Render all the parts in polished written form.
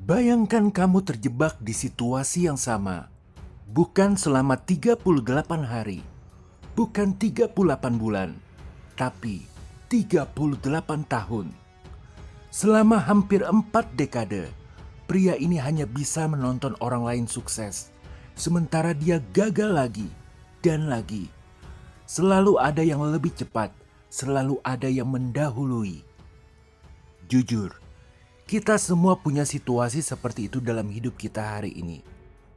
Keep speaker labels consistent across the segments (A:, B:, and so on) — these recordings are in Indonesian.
A: Bayangkan kamu terjebak di situasi yang sama. Bukan selama 38 hari, bukan 38 bulan, tapi 38 tahun. Selama hampir 4 dekade, pria ini hanya bisa menonton orang lain sukses, sementara dia gagal lagi dan lagi. Selalu ada yang lebih cepat, selalu ada yang mendahului. Jujur, kita semua punya situasi seperti itu dalam hidup kita hari ini.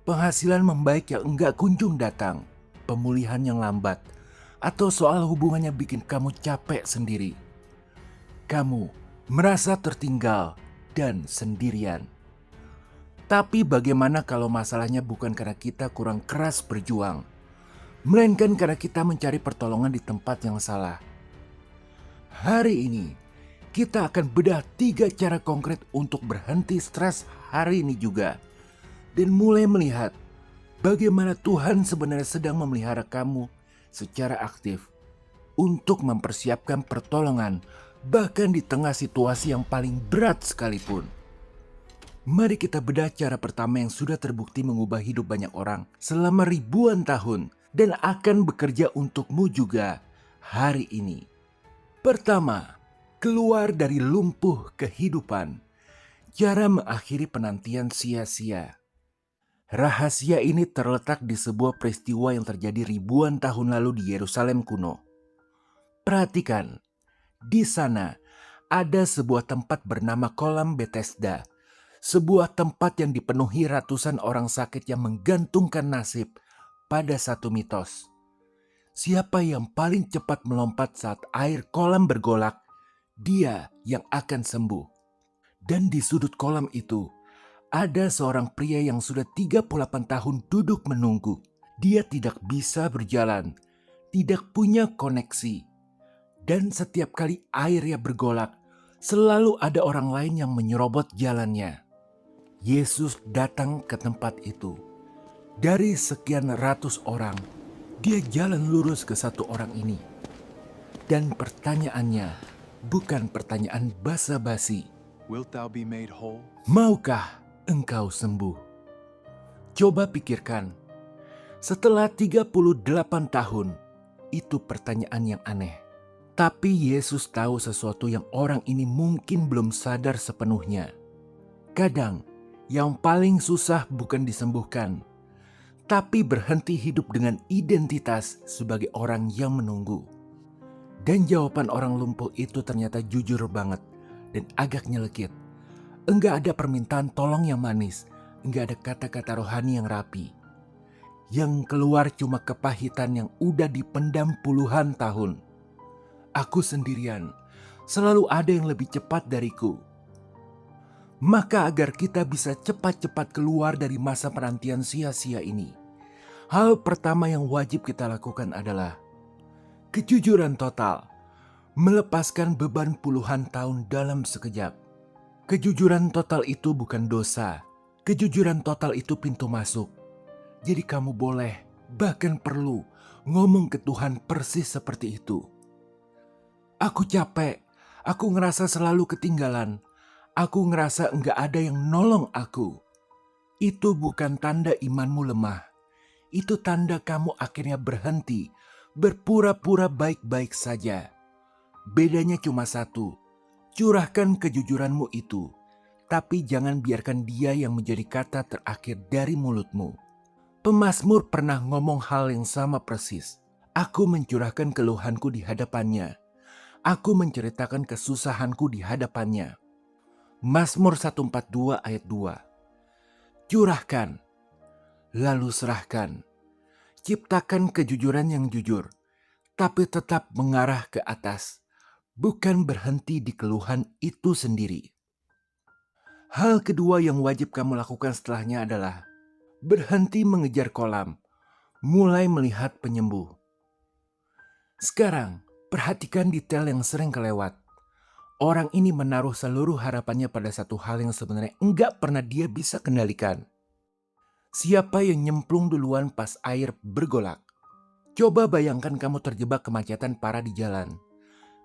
A: Penghasilan membaik yang enggak kunjung datang, pemulihan yang lambat, atau soal hubungannya bikin kamu capek sendiri. Kamu merasa tertinggal dan sendirian. Tapi bagaimana kalau masalahnya bukan karena kita kurang keras berjuang, melainkan karena kita mencari pertolongan di tempat yang salah? Hari ini, kita akan bedah 3 cara konkret untuk berhenti stres hari ini juga. Dan mulai melihat bagaimana Tuhan sebenarnya sedang memelihara kamu secara aktif untuk mempersiapkan pertolongan bahkan di tengah situasi yang paling berat sekalipun. Mari kita bedah cara pertama yang sudah terbukti mengubah hidup banyak orang selama ribuan tahun dan akan bekerja untukmu juga hari ini. Pertama, keluar dari lumpuh kehidupan. Cara mengakhiri penantian sia-sia. Rahasia ini terletak di sebuah peristiwa yang terjadi ribuan tahun lalu di Yerusalem kuno. Perhatikan, di sana ada sebuah tempat bernama Kolam Bethesda. Sebuah tempat yang dipenuhi ratusan orang sakit yang menggantungkan nasib pada satu mitos. Siapa yang paling cepat melompat saat air kolam bergolak, dia yang akan sembuh. Dan di sudut kolam itu, ada seorang pria yang sudah 38 tahun duduk menunggu. Dia tidak bisa berjalan, tidak punya koneksi. Dan setiap kali airnya bergolak, selalu ada orang lain yang menyerobot jalannya. Yesus datang ke tempat itu. Dari sekian ratus orang, dia jalan lurus ke satu orang ini. Dan pertanyaannya bukan pertanyaan basa-basi.
B: Wilt thou be made whole?
A: Maukah engkau sembuh? Coba pikirkan, setelah 38 tahun, itu pertanyaan yang aneh. Tapi Yesus tahu sesuatu yang orang ini mungkin belum sadar sepenuhnya. Kadang, yang paling susah bukan disembuhkan, tapi berhenti hidup dengan identitas sebagai orang yang menunggu. Dan jawaban orang lumpuh itu ternyata jujur banget dan agak nyelekit. Enggak ada permintaan tolong yang manis, enggak ada kata-kata rohani yang rapi. Yang keluar cuma kepahitan yang udah dipendam puluhan tahun. Aku sendirian, selalu ada yang lebih cepat dariku. Maka agar kita bisa cepat-cepat keluar dari masa penantian sia-sia ini, hal pertama yang wajib kita lakukan adalah kejujuran total, melepaskan beban puluhan tahun dalam sekejap. Kejujuran total itu bukan dosa. Kejujuran total itu pintu masuk. Jadi kamu boleh, bahkan perlu, ngomong ke Tuhan persis seperti itu. Aku capek, aku ngerasa selalu ketinggalan. Aku ngerasa enggak ada yang nolong aku. Itu bukan tanda imanmu lemah. Itu tanda kamu akhirnya berhenti, berpura-pura baik-baik saja. Bedanya cuma satu. Curahkan kejujuranmu itu, tapi jangan biarkan dia yang menjadi kata terakhir dari mulutmu. Pemazmur pernah ngomong hal yang sama persis. Aku mencurahkan keluhanku di hadapannya. Aku menceritakan kesusahanku di hadapannya. Mazmur 142 ayat 2. Curahkan, lalu serahkan. Ciptakan kejujuran yang jujur, tapi tetap mengarah ke atas. Bukan berhenti di keluhan itu sendiri. Hal kedua yang wajib kamu lakukan setelahnya adalah berhenti mengejar kolam, mulai melihat penyembuh. Sekarang, perhatikan detail yang sering kelewat. Orang ini menaruh seluruh harapannya pada satu hal yang sebenarnya enggak pernah dia bisa kendalikan. Siapa yang nyemplung duluan pas air bergolak? Coba bayangkan kamu terjebak kemacetan parah di jalan.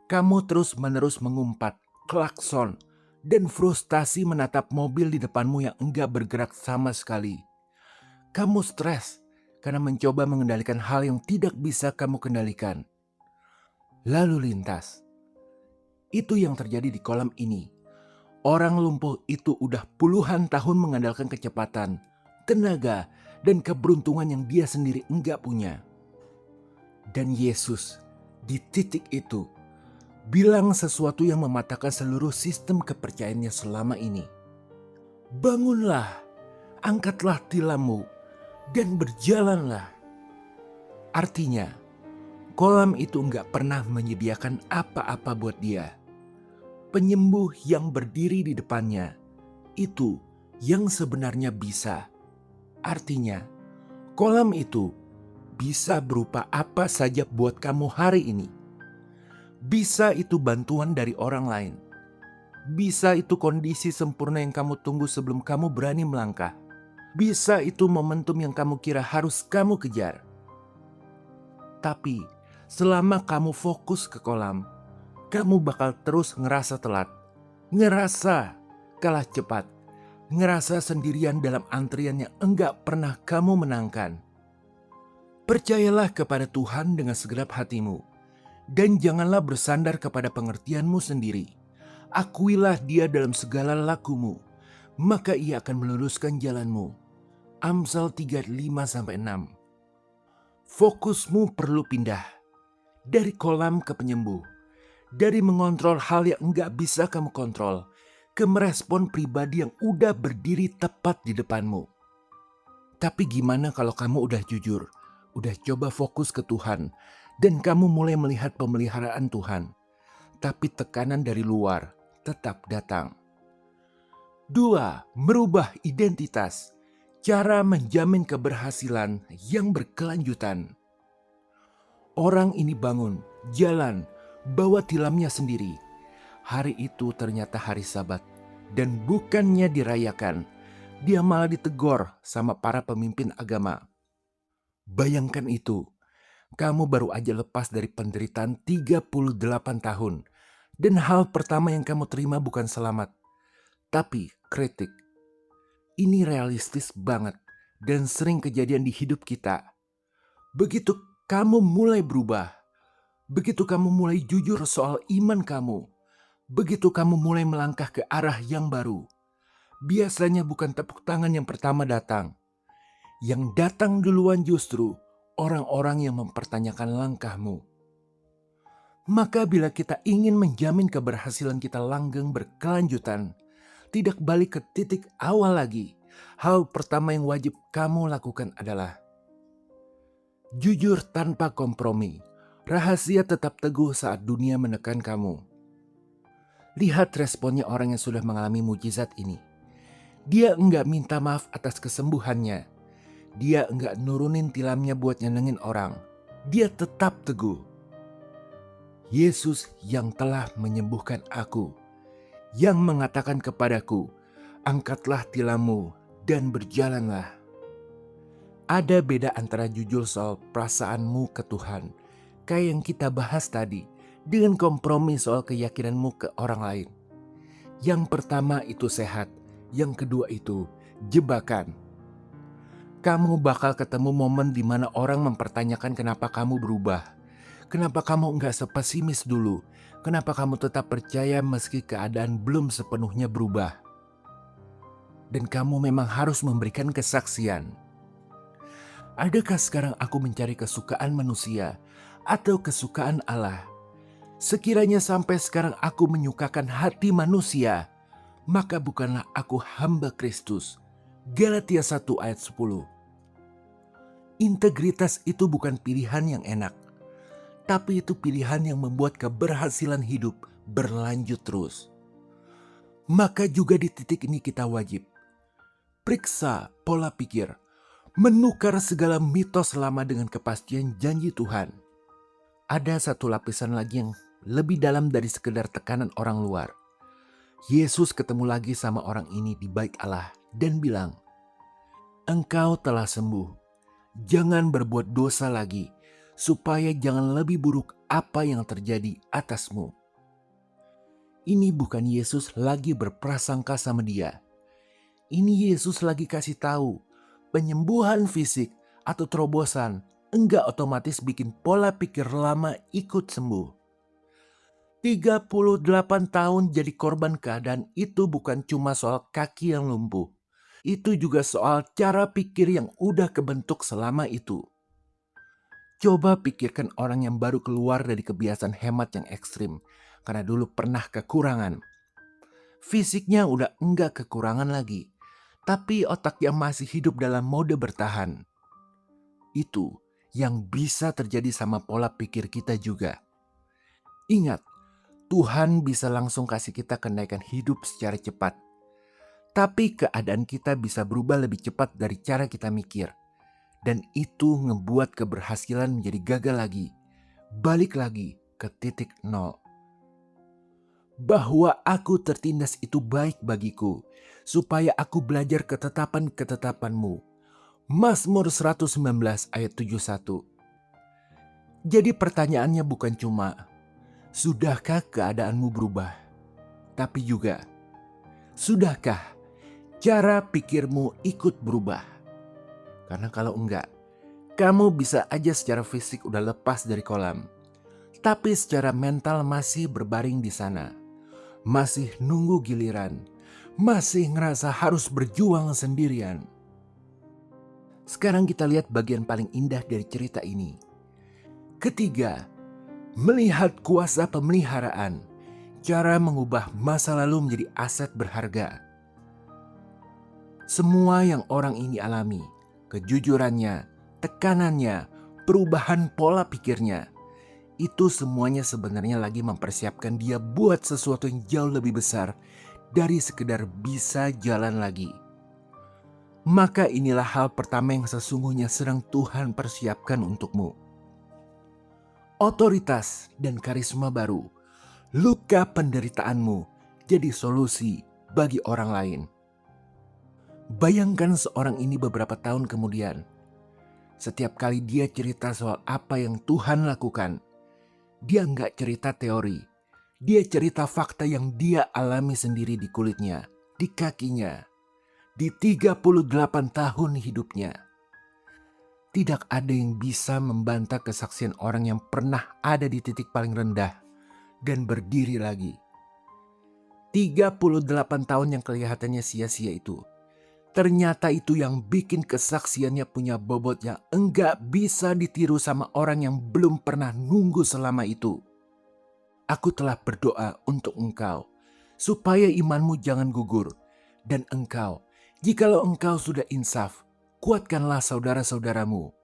A: Kamu terus-menerus mengumpat, klakson, dan frustasi menatap mobil di depanmu yang enggak bergerak sama sekali. Kamu stres karena mencoba mengendalikan hal yang tidak bisa kamu kendalikan. Lalu lintas. Itu yang terjadi di kolam ini. Orang lumpuh itu udah puluhan tahun mengandalkan kecepatan, tenaga, dan keberuntungan yang dia sendiri enggak punya. Dan Yesus di titik itu bilang sesuatu yang mematahkan seluruh sistem kepercayaannya selama ini. Bangunlah, angkatlah tilammu, dan berjalanlah. Artinya, kolam itu enggak pernah menyediakan apa-apa buat dia. Penyembuh yang berdiri di depannya, itu yang sebenarnya bisa. Artinya, kolam itu bisa berupa apa saja buat kamu hari ini. Bisa itu bantuan dari orang lain. Bisa itu kondisi sempurna yang kamu tunggu sebelum kamu berani melangkah. Bisa itu momentum yang kamu kira harus kamu kejar. Tapi selama kamu fokus ke kolam, kamu bakal terus ngerasa telat, ngerasa kalah cepat, ngerasa sendirian dalam antrian yang enggak pernah kamu menangkan. Percayalah kepada Tuhan dengan segenap hatimu, dan janganlah bersandar kepada pengertianmu sendiri. Akuilah Dia dalam segala lakumu, maka Ia akan meluruskan jalanmu. Amsal 3:5-6. Fokusmu perlu pindah dari kolam ke penyembuh, dari mengontrol hal yang enggak bisa kamu kontrol, ke merespon pribadi yang udah berdiri tepat di depanmu. Tapi gimana kalau kamu udah jujur, udah coba fokus ke Tuhan, dan kamu mulai melihat pemeliharaan Tuhan, tapi tekanan dari luar tetap datang. 2. Merubah identitas. Cara menjamin keberhasilan yang berkelanjutan. Orang ini bangun, jalan, bawa tilamnya sendiri. Hari itu ternyata hari Sabat, dan bukannya dirayakan, dia malah ditegur sama para pemimpin agama. Bayangkan itu, kamu baru aja lepas dari penderitaan 38 tahun, dan hal pertama yang kamu terima bukan selamat, tapi kritik. Ini realistis banget dan sering kejadian di hidup kita. Begitu kamu mulai berubah, begitu kamu mulai jujur soal iman kamu, begitu kamu mulai melangkah ke arah yang baru, biasanya bukan tepuk tangan yang pertama datang. Yang datang duluan justru orang-orang yang mempertanyakan langkahmu. Maka bila kita ingin menjamin keberhasilan kita langgeng berkelanjutan, tidak balik ke titik awal lagi, hal pertama yang wajib kamu lakukan adalah jujur tanpa kompromi. Rahasia tetap teguh saat dunia menekan kamu. Lihat responnya orang yang sudah mengalami mujizat ini. Dia enggak minta maaf atas kesembuhannya. Dia enggak nurunin tilamnya buat nyenengin orang. Dia tetap teguh. Yesus yang telah menyembuhkan aku, yang mengatakan kepadaku, angkatlah tilammu dan berjalanlah. Ada beda antara jujur soal perasaanmu ke Tuhan, kayak yang kita bahas tadi, dengan kompromi soal keyakinanmu ke orang lain. Yang pertama itu sehat, yang kedua itu jebakan. Kamu bakal ketemu momen di mana orang mempertanyakan kenapa kamu berubah. Kenapa kamu enggak sepesimis dulu? Kenapa kamu tetap percaya meski keadaan belum sepenuhnya berubah? Dan kamu memang harus memberikan kesaksian. Adakah sekarang aku mencari kesukaan manusia atau kesukaan Allah? Sekiranya sampai sekarang aku menyukakan hati manusia, maka bukanlah aku hamba Kristus. Galatia 1 ayat 10. Integritas itu bukan pilihan yang enak, tapi itu pilihan yang membuat keberhasilan hidup berlanjut terus. Maka juga di titik ini kita wajib periksa pola pikir, menukar segala mitos lama dengan kepastian janji Tuhan. Ada satu lapisan lagi yang lebih dalam dari sekedar tekanan orang luar. Yesus ketemu lagi sama orang ini di bait Allah dan bilang, "Engkau telah sembuh. Jangan berbuat dosa lagi, supaya jangan lebih buruk apa yang terjadi atasmu." Ini bukan Yesus lagi berprasangka sama dia. Ini Yesus lagi kasih tahu, penyembuhan fisik atau terobosan enggak otomatis bikin pola pikir lama ikut sembuh. 38 tahun jadi korban keadaan itu bukan cuma soal kaki yang lumpuh. Itu juga soal cara pikir yang udah kebentuk selama itu. Coba pikirkan orang yang baru keluar dari kebiasaan hemat yang ekstrim karena dulu pernah kekurangan. Fisiknya udah enggak kekurangan lagi, tapi otaknya masih hidup dalam mode bertahan. Itu yang bisa terjadi sama pola pikir kita juga. Ingat, Tuhan bisa langsung kasih kita kenaikan hidup secara cepat. Tapi keadaan kita bisa berubah lebih cepat dari cara kita mikir. Dan itu ngebuat keberhasilan menjadi gagal lagi. Balik lagi ke titik nol. Bahwa aku tertindas itu baik bagiku, supaya aku belajar ketetapan-ketetapanmu. Mazmur 119 ayat 71. Jadi pertanyaannya bukan cuma, sudahkah keadaanmu berubah? Tapi juga, sudahkah cara pikirmu ikut berubah? Karena kalau enggak, kamu bisa aja secara fisik udah lepas dari kolam. Tapi secara mental masih berbaring di sana. Masih nunggu giliran. Masih ngerasa harus berjuang sendirian. Sekarang kita lihat bagian paling indah dari cerita ini. Ketiga, melihat kuasa pemeliharaan. Cara mengubah masa lalu menjadi aset berharga. Semua yang orang ini alami, kejujurannya, tekanannya, perubahan pola pikirnya, itu semuanya sebenarnya lagi mempersiapkan dia buat sesuatu yang jauh lebih besar dari sekedar bisa jalan lagi. Maka inilah hal pertama yang sesungguhnya sedang Tuhan persiapkan untukmu. Otoritas dan karisma baru, luka penderitaanmu jadi solusi bagi orang lain. Bayangkan seorang ini beberapa tahun kemudian. Setiap kali dia cerita soal apa yang Tuhan lakukan, dia nggak cerita teori. Dia cerita fakta yang dia alami sendiri di kulitnya, di kakinya, di 38 tahun hidupnya. Tidak ada yang bisa membantah kesaksian orang yang pernah ada di titik paling rendah dan berdiri lagi. 38 tahun yang kelihatannya sia-sia itu, ternyata itu yang bikin kesaksiannya punya bobot yang enggak bisa ditiru sama orang yang belum pernah nunggu selama itu. Aku telah berdoa untuk engkau, supaya imanmu jangan gugur. Dan engkau, jikalau engkau sudah insaf, kuatkanlah saudara-saudaramu.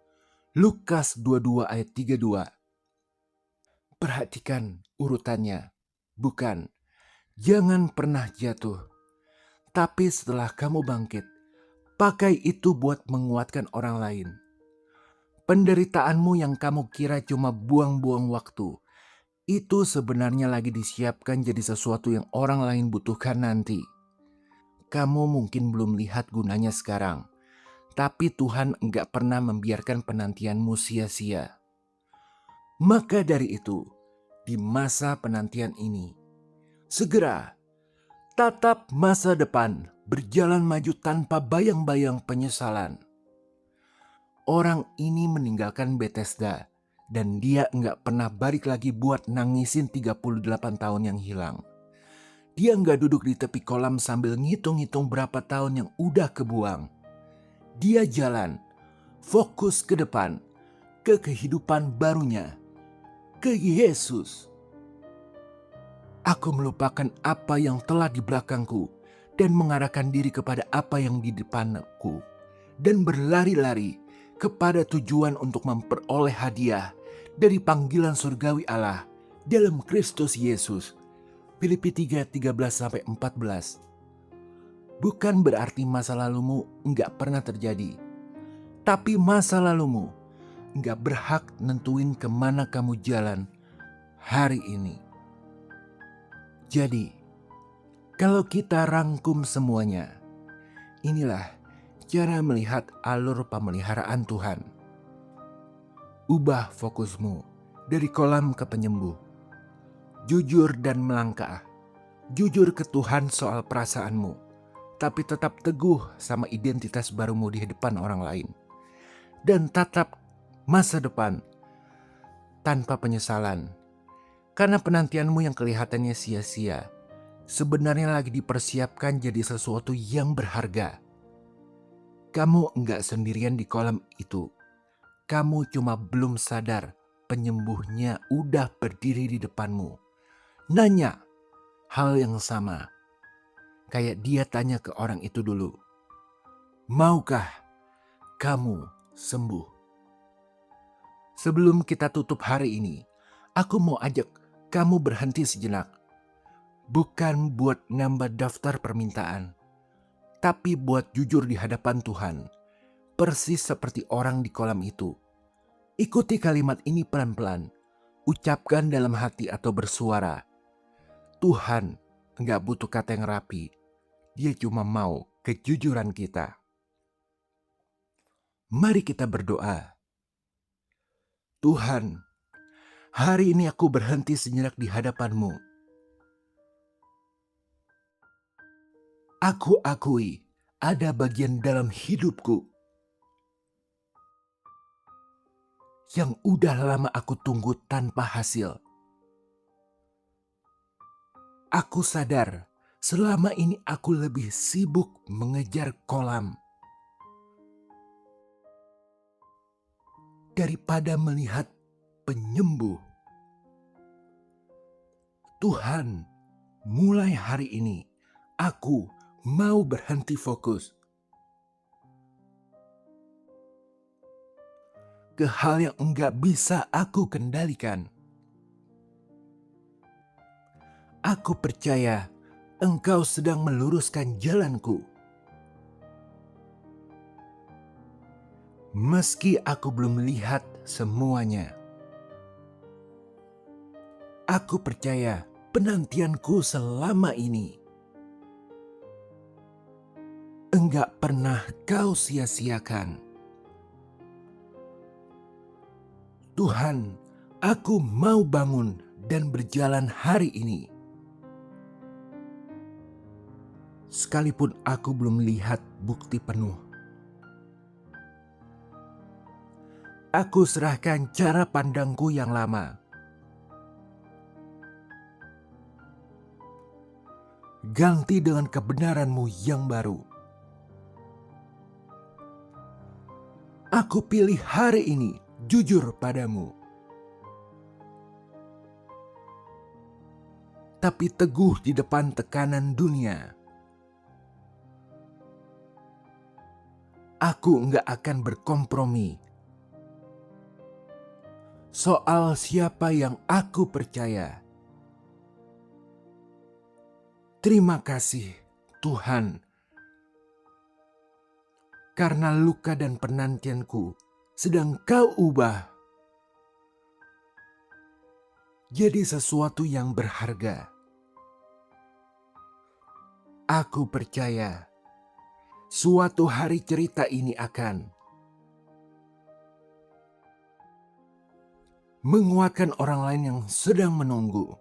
A: Lukas 22 ayat 32. Perhatikan urutannya. Bukan, jangan pernah jatuh. Tapi setelah kamu bangkit, pakai itu buat menguatkan orang lain. Penderitaanmu yang kamu kira cuma buang-buang waktu, itu sebenarnya lagi disiapkan jadi sesuatu yang orang lain butuhkan nanti. Kamu mungkin belum lihat gunanya sekarang, tapi Tuhan enggak pernah membiarkan penantianmu sia-sia. Maka dari itu, di masa penantian ini, segera tatap masa depan, berjalan maju tanpa bayang-bayang penyesalan. Orang ini meninggalkan Bethesda dan dia enggak pernah balik lagi buat nangisin 38 tahun yang hilang. Dia enggak duduk di tepi kolam sambil ngitung-ngitung berapa tahun yang udah kebuang. Dia jalan, fokus ke depan, ke kehidupan barunya, ke Yesus. Aku melupakan apa yang telah di belakangku dan mengarahkan diri kepada apa yang di depanku dan berlari-lari kepada tujuan untuk memperoleh hadiah dari panggilan surgawi Allah dalam Kristus Yesus. Filipi 3:13-14. Bukan berarti masa lalumu enggak pernah terjadi, tapi masa lalumu enggak berhak nentuin kemana kamu jalan hari ini. Jadi, kalau kita rangkum semuanya, inilah cara melihat alur pemeliharaan Tuhan. Ubah fokusmu dari kolam ke penyembuh. Jujur dan melangkah. Jujur ke Tuhan soal perasaanmu, tapi tetap teguh sama identitas barumu di depan orang lain. Dan tatap masa depan tanpa penyesalan. Karena penantianmu yang kelihatannya sia-sia, sebenarnya lagi dipersiapkan jadi sesuatu yang berharga. Kamu enggak sendirian di kolam itu. Kamu cuma belum sadar penyembuhnya udah berdiri di depanmu. Nanya hal yang sama. Kayak dia tanya ke orang itu dulu. Maukah kamu sembuh? Sebelum kita tutup hari ini, aku mau ajak kamu berhenti sejenak. Bukan buat nambah daftar permintaan, tapi buat jujur di hadapan Tuhan. Persis seperti orang di kolam itu. Ikuti kalimat ini pelan-pelan. Ucapkan dalam hati atau bersuara. Tuhan enggak butuh kata yang rapi. Dia cuma mau kejujuran kita. Mari kita berdoa. Tuhan, hari ini aku berhenti sejenak di hadapan-Mu. Aku akui ada bagian dalam hidupku yang udah lama aku tunggu tanpa hasil. Aku sadar selama ini aku lebih sibuk mengejar kolam daripada melihat penyembuh. Tuhan, mulai hari ini aku mau berhenti fokus ke hal yang enggak bisa aku kendalikan. Aku percaya Engkau sedang meluruskan jalanku. Meski aku belum melihat semuanya. Aku percaya penantianku selama ini enggak pernah Kau sia-siakan. Tuhan, aku mau bangun dan berjalan hari ini. Sekalipun aku belum lihat bukti penuh. Aku serahkan cara pandangku yang lama. Ganti dengan kebenaran-Mu yang baru. Aku pilih hari ini jujur padamu. Tapi teguh di depan tekanan dunia. Aku enggak akan berkompromi soal siapa yang aku percaya. Terima kasih Tuhan, karena luka dan penantianku sedang Kau ubah jadi sesuatu yang berharga. Aku percaya suatu hari cerita ini akan menguatkan orang lain yang sedang menunggu.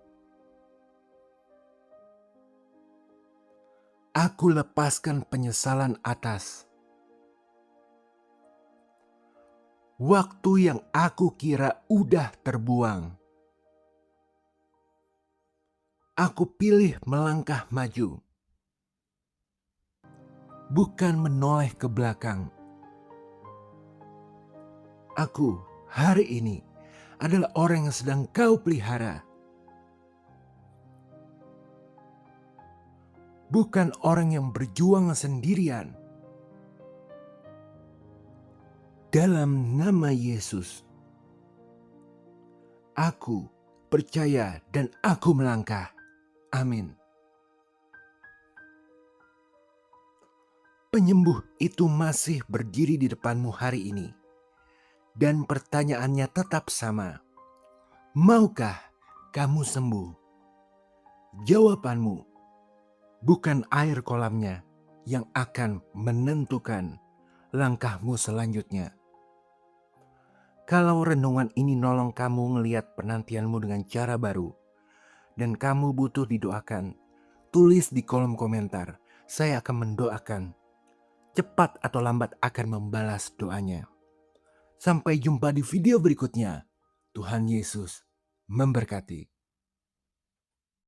A: Aku lepaskan penyesalan atas waktu yang aku kira udah terbuang. Aku pilih melangkah maju, bukan menoleh ke belakang. Aku hari ini adalah orang yang sedang Kau pelihara. Bukan orang yang berjuang sendirian. Dalam nama Yesus, aku percaya dan aku melangkah. Amin. Penyembuh itu masih berdiri di depanmu hari ini. Dan pertanyaannya tetap sama. Maukah kamu sembuh? Jawabanmu bukan air kolamnya yang akan menentukan langkahmu selanjutnya. Kalau renungan ini nolong kamu ngelihat penantianmu dengan cara baru dan kamu butuh didoakan, tulis di kolom komentar. Saya akan mendoakan. Cepat atau lambat akan membalas doanya. Sampai jumpa di video berikutnya. Tuhan Yesus memberkati.